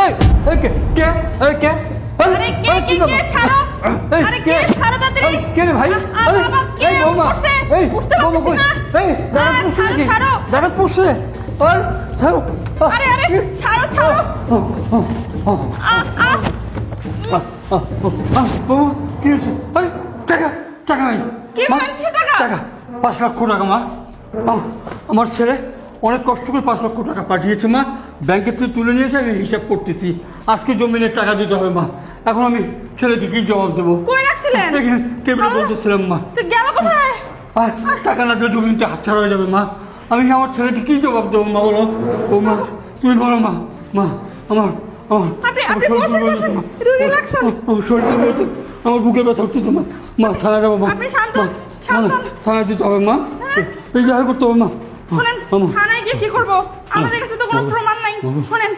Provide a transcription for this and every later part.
এই কে কে এই কে আরে কে কে কে ছাড়ো আরে কে ছাড়ো তাড়াতাড়ি কে রে ভাই এই বৌমা এই বৌমা কই এই দাঁড়া পুষে নাকি দাঁড়া পুষে আর ছাড়ো আরে আরে ছাড়ো ছাড়ো বৌমা কি হয়েছে আরে টাকা টাকা নাই কি বলেন কি টাকা টাকা 5 লক্ষ টাকা মা আমার ছেলে অনেক কষ্ট করে 5 লক্ষ টাকা পাঠিয়েছে মা ব্যাংকে থেকে তুলে নিয়েছে আমি হিসাব করতেছি আজকে জমিনের টাকা দিতে হবে মা এখন আমি ছেলেকে কি জবাব দেবো কই রাখছিলেন দেখেন টেবিলে বলতেছিলাম মা তো গেল কোথায় টাকা না দিলে জমিনটা হাতছাড়া হয়ে যাবে মা আমি আমার ছেলেকে কি জবাব দেবো মা বলো ও মা তুমি বলো মা মা আমার আপনি বসেন বসেন রিল্যাক্স আমার শরীরটা বলতে আমার বুকে ব্যথা হচ্ছে মা মা থানা যাবো মা আপনি শান্ত শান্ত থানায় দিতে হবে মা এই যাই করতে হবে মা শুনেন থানায় গিয়ে কি করবো আমাদের কাছে তো কোনো প্রমাণ নাই শুনেন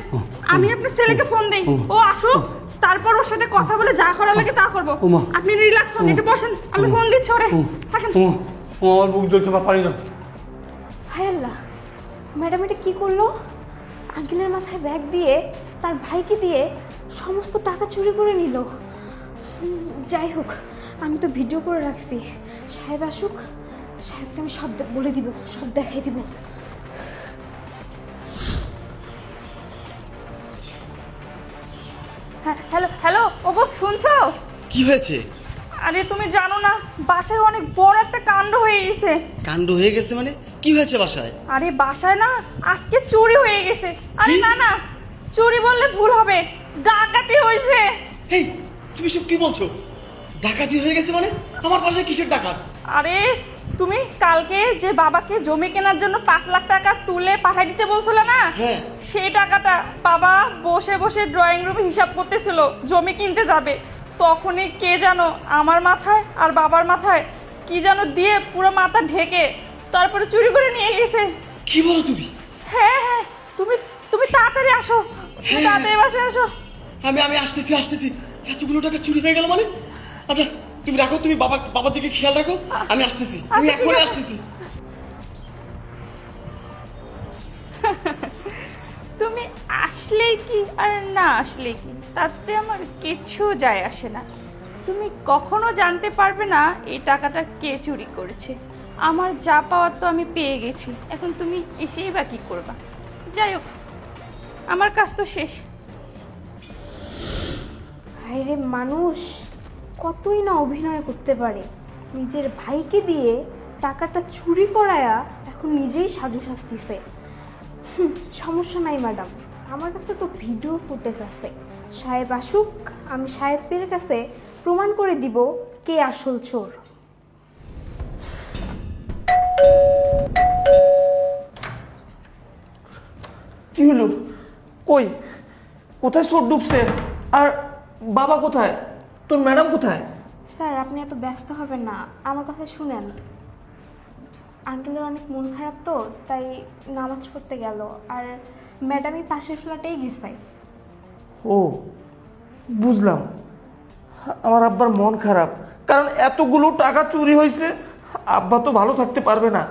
আমি আপনার ছেলেকে ফোন দেই ও আসুক তারপর ওর সাথে কথা বলে যা করা লাগে তা করবো আপনি রিল্যাক্স হন একটু বসেন আমি ফোন দিচ্ছি ওরে থাকেন আমার বুক জ্বলছে মা পানি দাও হায় আল্লাহ ম্যাডাম এটা কী করলো আঙ্কেলের মাথায় ব্যাগ দিয়ে তার ভাইকে দিয়ে সমস্ত টাকা চুরি করে নিল যাই হোক আমি তো ভিডিও করে রাখছি সাহেব আসুক সাহেবকে আমি সব বলে দিব সব দেখাই দিব হ্যালো হ্যালো ওগো শুনছো কি হয়েছে? আরে তুমি জানো না বাসায় অনেক বড় একটা কাণ্ড হয়ে গেছে কাণ্ড হয়ে গেছে মানে কি হয়েছে বাসায়? আরে বাসায় না আজকে চুরি হয়ে গেছে আরে না না চুরি বললে ভুল হবে ডাকাতি হয়েছে এই তুমি সব কি বলছো? ডাকাতি হয়ে গেছে মানে? আমার বাসায় কিসের ডাকাত? আরে তুমি কালকে যে বাবাকে জমি কেনার জন্য 5 লাখ টাকা তুলে পাঠিয়ে দিতে বলছিলে না হ্যাঁ সেই টাকাটা বাবা বসে বসে ড্রয়িং রুমে হিসাব করতেছিল জমি কিনতে যাবে তখনই কে জানো আমার মাথায় আর বাবার মাথায় কি জানো দিয়ে পুরো মাথা ঢেকে তারপরে চুরি করে নিয়ে গেছে। কি বলো তুমি? হ্যাঁ হ্যাঁ তুমি তুমি তাড়াতাড়ি আসো তুমি তাড়াতাড়ি বাসায় আসো। আমি আসতেছি এতগুলো টাকা চুরি হয়ে গেল মানে? আচ্ছা তুমি রাখো, তুমি বাবার দিকে খেয়াল রাখো, আমি আসতেছি, আমি এখনই আসতেছি। তুমি আসলেই কি আর না আসলেই কি তাতে আমার কিছু যায় আসে না। তুমি কখনো জানতে পারবে না এই টাকাটা কে চুরি করেছে। আমার যা পাওয়ার তো আমি পেয়ে গেছি, এখন তুমি এসেই বা কি করবা। যাই হোক আমার কাজ তো শেষ। হায়রে মানুষ কতই না অভিনয় করতে পারে, নিজের ভাইকে দিয়ে টাকাটা চুরি করায়া এখন নিজেই সাজু সাজতেছে। সমস্যা নাই ম্যাডাম, আমার কাছে তো ভিডিও ফুটেজ আছে। সাহেব আসুক, আমি সাহেবের কাছে প্রমাণ করে দিব কে আসল চোর। কি হলো? কই কোথায় চোর ডুবছে? আর বাবা কোথায়? তোর ম্যাডাম কোথায়? স্যার আপনি এত ব্যস্ত হবেন না, আমার কথা শুনেন। আঙ্কেলের অনেক মন খারাপ তো তাই নামাজ পড়তে গেল, আর ম্যাডামই পাশের ফ্ল্যাটেই গেছে। ও বুঝলাম, আমার আব্বার মন খারাপ কারণ এতগুলো টাকা চুরি হয়েছে। আব্বা তো ভালো থাকতে পারবে না,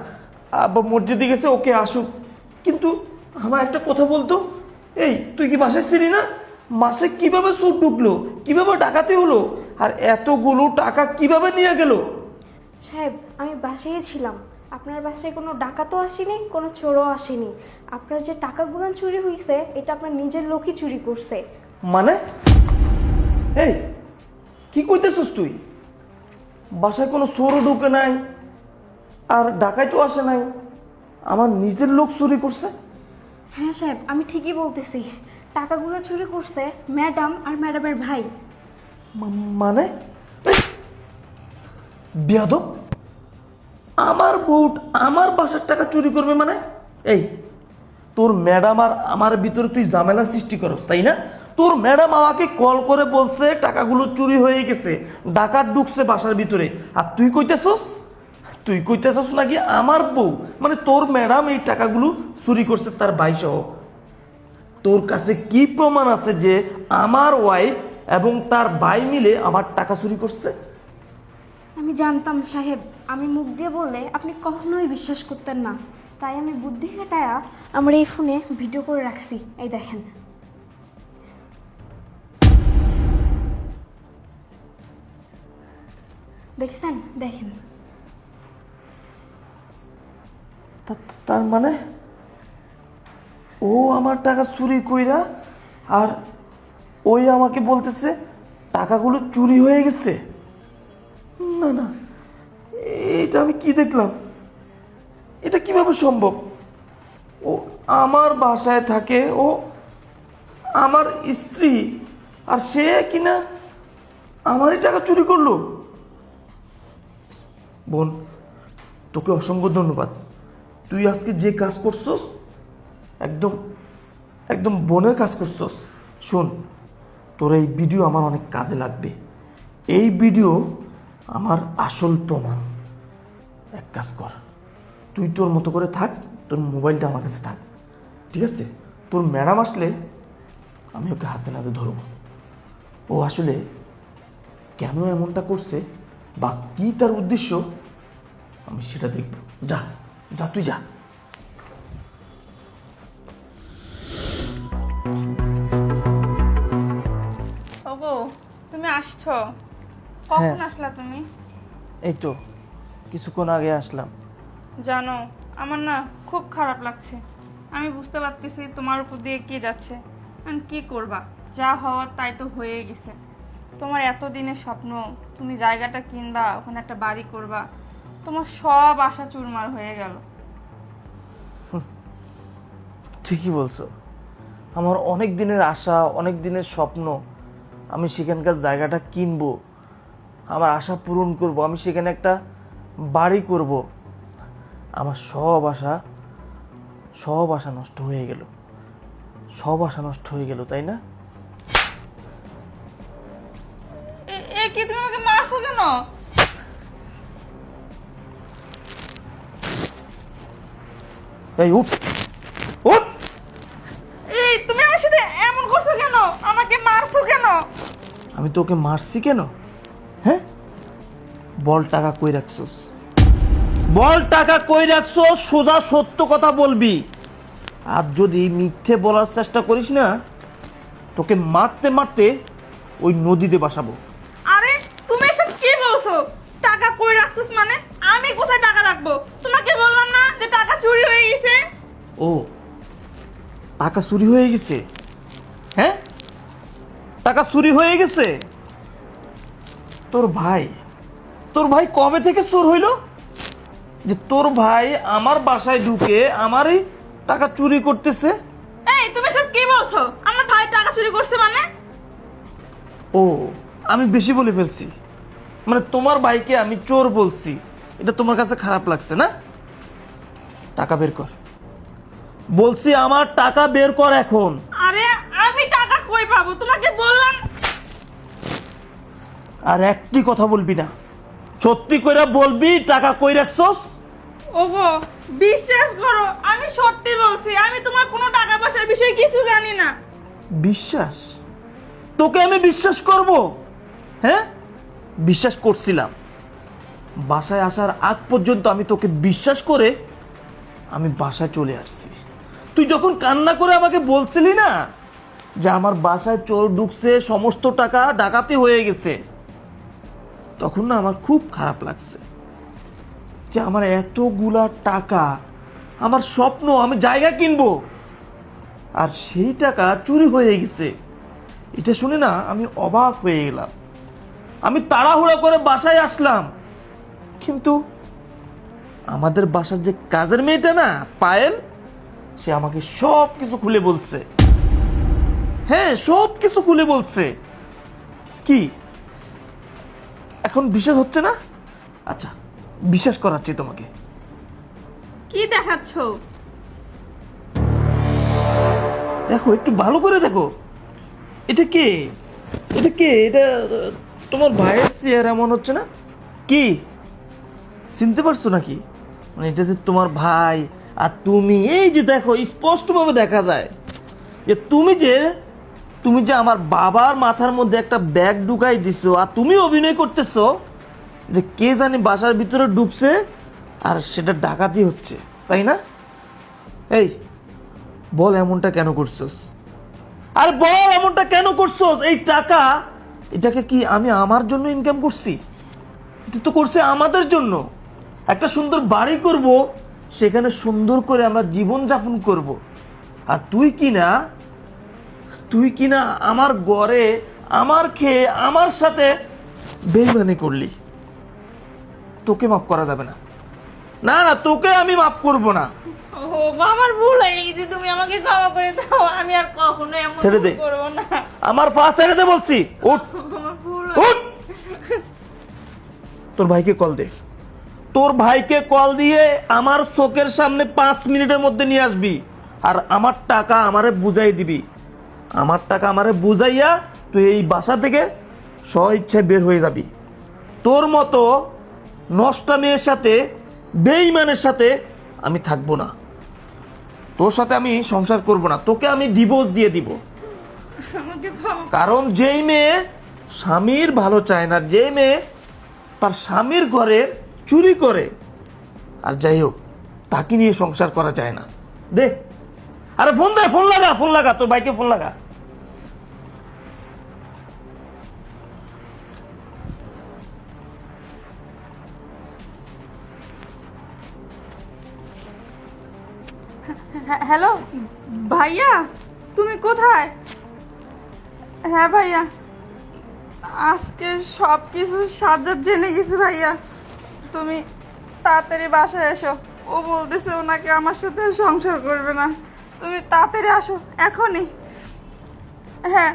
আব্বা মসজিদে গেছে, ওকে আসুক। কিন্তু আমার একটা কথা বলতো, এই তুই কি বাসায় ছিলি না? মাসে কিভাবে চোর ঢুকলো, কিভাবে ডাকাতি হলো, আর এতগুলো টাকা কিভাবে নিয়ে গেল? সাহেব আমি বাসায় ছিলাম, আপনার বাসায় কোনো ডাকাতও আসেনি, কোনো চোরও আসেনি। আপনার যে টাকাগুলো চুরি হয়েছে এটা আপনার নিজের লোকই চুরি করছে। মানে এই কি কইতেছিস তুই? বাসায় কোনো চোরও ঢুকে নাই আর ডাকাইতো আসে নাই, আমার নিজের লোক চুরি করছে? হ্যাঁ সাহেব আমি ঠিকই বলতেছি, টাকাগুলো চুরি করছে ম্যাডাম আর ম্যাডামের ভাই। মানে বেয়াদব, আমার বউট আমার বাসার টাকা চুরি করবে মানে? এই তোর ম্যাডাম আর আমার ভিতরে তুই ঝামেলার সৃষ্টি করস তাই না? তোর ম্যাডাম আমাকে কল করে বলছে টাকাগুলো চুরি হয়ে গেছে, ডাকাত ঢুকছে বাসার ভিতরে, আর তুই কইতেছস নাকি আমার বউ মানে তোর ম্যাডাম এই টাকাগুলো চুরি করছে তার ভাই সহ। তোর কাছে কি প্রমাণ আছে যে আমার ওয়াইফ এবং তার ভাই মিলে আমার টাকা চুরি করছে? আমি জানতাম সাহেব, আমি মুখ দিয়ে বললে আপনি কখনোই বিশ্বাস করতেন না, তাই আমি বুদ্ধি খাটায়া আমার এই ফোনে ভিডিও করে রাখছি। এই দেখেন। দেখছেন? দেখেন। তার মানে ও আমার টাকা চুরি কইরা আর ওই আমাকে বলতেছে টাকাগুলো চুরি হয়ে গেছে। না না, এটা আমি কি দেখলাম? এটা কিভাবে সম্ভব? ও আমার বাসায় থাকে, ও আমার স্ত্রী, আর সে কিনা আমারই টাকা চুরি করলো। বোন, তোকে অসংখ্য ধন্যবাদ। তুই আজকে যে কাজ করছস একদম একদম বোনের কাজ করছস। শোন, তোর এই ভিডিও আমার অনেক কাজে লাগবে। এই ভিডিও আমার আসল প্রমাণ। এক কাজ কর, তুই তোর মতো করে থাক, তোর মোবাইলটা আমার কাছে থাক, ঠিক আছে? তোর ম্যাডাম আসলে আমি ওকে হাতে নাতে ধরব। ও আসলে কেন এমনটা করছে বা কী তার উদ্দেশ্য আমি সেটা দেখব। যা যা, তুই যা। ওগো, তুমি আসছো? কখন হ্যাঁ। আসলা তুমি? এই তো কিছুক্ষণ আগে আসলাম। জানো, আমার না খুব খারাপ লাগছে। আমি বুঝতে পারতেছি তোমার উপর দিয়ে কি যাচ্ছে। কি করবা, যা হওয়ার তাই তো হয়ে গেছে। তোমার এতদিনের স্বপ্ন, তুমি জায়গাটা কিনবা, ওখানে একটা বাড়ি করবা, তোমার সব আশা চুরমার হয়ে গেল। ঠিকই বলছো, আমার অনেক দিনের আশা, অনেক দিনের স্বপ্ন, আমি সেখানকার জায়গাটা কিনবো, আমার আশা পূরণ করব, আমি সেখানে একটা বাড়ি করব, আমার সব আশা নষ্ট হয়ে গেল। সব আশা নষ্ট হয়ে গেল, তাই না? এ কি, তুমি আমাকে মারছো কেন? এই উঠ উঠ! এই তুমি আমার সাথে এমন করছো কেন? আমাকে মারছো কেন? আমি তোকে মারছি কেন? হ্যাঁ, বল টাকা কই রাখছস? বল টাকা কই রাখছস? সোজা সত্য কথা বলবি। আর যদি মিথ্যে বলার চেষ্টা করিস না, তোকে মারতে মারতে ওই নদীতে বাসাবো। আরে তুমি এসব কি বলছো? টাকা কই রাখছিস মানে? আমি কোথায় টাকা রাখবো? তোমাকে বললাম না যে টাকা চুরি হয়ে গেছে? ও, টাকা চুরি হয়ে গেছে? হ্যাঁ, টাকা চুরি হয়ে গেছে? তোর ভাই কবে থেকে চোর হইল যে তোর ভাই আমার বাসায় ঢুকে আমারই টাকা চুরি করতেছে? এই তুমি সব কি বলছো? আমার ভাই টাকা চুরি করছে মানে? ও, আমি বেশি বলে ফেলছি, মানে তোমার ভাইকে আমি চোর বলছি, এটা তোমার কাছে খারাপ লাগছে না? টাকা বের কর বলছি, আমার টাকা বের কর এখন। আরে আমি টাকা কই পাবো? তোমাকে বললাম। আর একটি কথা বলবি না, সত্যি কইরা বলবি টাকা কই রাখছস? ওগো, বিশ্বাস করো, আমি সত্যি বলছি। আমি তোমার কোনো টাকা পয়সার বিষয়ে কিছু জানি না। বিশ্বাস? তোকে আমি বিশ্বাস করব? হ্যাঁ, বিশ্বাস করছিলাম। বাসায় আসার আগ পর্যন্ত আমি তোকে বিশ্বাস করে আমি বাসায় চলে আসছি। তুই যখন কান্না করে আমাকে বলছিলি না যে আমার বাসায় চোর ঢুকছে, সমস্ত টাকা ডাকাতি হয়ে গেছে, তখন না আমার খুব খারাপ লাগছে যে আমার এতগুলা টাকা, আমার স্বপ্ন, আমি জায়গা কিনবো, আর সেই টাকা চুরি হয়ে গেছে। এটা শুনে না আমি অবাক হয়ে গেলাম। আমি তাড়াহুড়া করে বাসায় আসলাম, কিন্তু আমাদের বাসার যে কাজের মেয়েটা না, পায়েল, সে আমাকে সব কিছু খুলে বলছে। হ্যাঁ, সব কিছু খুলে বলছে। কি এখন বিশ্বাস হচ্ছে না? আচ্ছা, বিশ্বাস করাচ্ছি তোমাকে। কি দেখাচ্ছো? দেখো, একটু ভালো করে দেখো। এটা কে? এটা তোমার ভাইয়ের চেহারা মনে হচ্ছে না? কি চিনতে পারছো নাকি? মানে এটা যে তোমার ভাই আর তুমি, এই যে দেখো স্পষ্টভাবে দেখা যায় যে তুমি যে আমার বাবার মাথার মধ্যে একটা ব্যাগ ঢুকাই দিছো, আর তুমি অভিনয় করতেছো যে কে জানি বাসার ভিতরে ঢুকছে আর সেটা ডাকাতি হচ্ছে, তাই না? এই বল, এমনটা কেন করছস? আর বল, এমনটা কেন করছস? এই টাকা, এটাকে কি আমি আমার জন্য ইনকাম করছি? এটা তো করছে আমাদের জন্য। একটা সুন্দর বাড়ি করব, সেখানে সুন্দর করে আমরা জীবন যাপন করব। আর তুই কি না আমার ঘরে আমার খেয়ে আমার সাথে বেইমানি করলি। তোকে মাফ করা যাবে না, না না, তোকে আমি মাফ করব না। ও আমার ভুল হয়ে গেছে, তুমি আমাকে ক্ষমা করে দাও, আমি আর কখনো এমন ছেড়ে দে। ভুল করবো না। আমার পা ছেড়ে দে বলছি। উঠ আমার ভুল উঠ। তোর ভাইকে কল দে, তোর ভাইকে কল দিয়ে আমার চোখের সামনে 5 মিনিটের মধ্যে নিয়ে আসবি। আর আমার টাকা আমারে বুঝাই দিবি। আমার টাকা আমারে বুঝাইয়া তুই এই বাসা থেকে স্বইচ্ছায় বের হয়ে যাবি। তোর মতো নষ্টা মেয়ের সাথে, বেঈমানের সাথে আমি থাকবো না। তোর সাথে আমি সংসার করব না, তোকে আমি ডিভোর্স দিয়ে দিব। আমাকে ক্ষমা কারণ যেই মেয়ে স্বামীর ভালো চায় না, যে মেয়ে তার স্বামীর ঘরে চুরি করে, আর যাই হোক, তাকে নিয়ে সংসার করা যায় না। দে, আরে ফোন দে, ফোন লাগা তোর ভাইকে ফোন লাগা। হ্যালো ভাইয়া, তুমি কোথায়? হ্যাঁ ভাইয়া, আজকে সব কিছু সাজ্জাদ জেনে গেছি ভাইয়া। তুমি তাড়াতাড়ি বাসায় এসো, ও বলতেছে ওনাকে আমার সাথে সংসার করবে না। তুমি তাড়াতাড়ি আসো এখনই। হ্যাঁ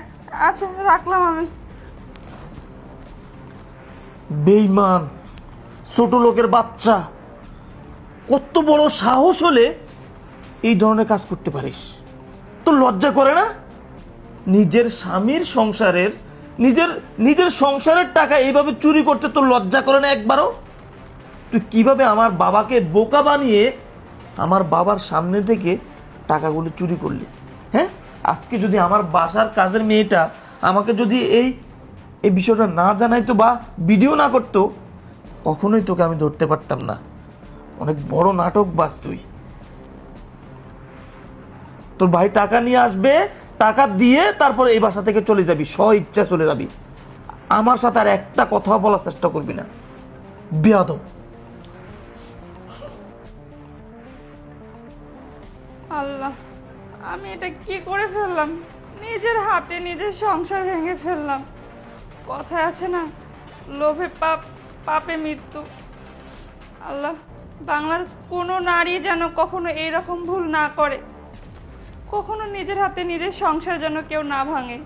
আচ্ছা, রাখলাম আমি। বেঈমান, ছোট লোকের বাচ্চা, কত বড় সাহস হলে এই ধরনের কাজ করতে পারিস? তো লজ্জা করে না? নিজের স্বামীর সংসারের, নিজের সংসারের টাকা এইভাবে চুরি করতে তোর লজ্জা করে না একবারও? তুই কিভাবে আমার বাবাকে বোকা বানিয়ে আমার বাবার সামনে থেকে টাকাগুলো চুরি করলি? হ্যাঁ, আজকে যদি আমার বাসার কাজের মেয়েটা আমাকে যদি এই বিষয়টা না জানাইতো বা ভিডিও না করতো, কখনোই তোকে আমি ধরতে পারতাম না। অনেক বড় নাটক বাস তুই। তোর ভাই টাকা নিয়ে আসবে, টাকা দিয়ে তারপরে এই বাসা থেকে চলে যাবি, স্ব ইচ্ছা চলে যাবি। আমার সাথে আর একটা কথা বলার চেষ্টা করবি না, বেয়াদব। আল্লাহ, আমি এটা কি করে ফেললাম? নিজের হাতে নিজের সংসার ভেঙে ফেললাম। কথায় আছে না, লোভে পাপ, পাপে মৃত্যু। আল্লাহ, বাংলার কোনো নারী যেন কখনো এইরকম ভুল না করে, কখনো নিজের হাতে নিজের সংসার যেন কেউ না ভাঙে।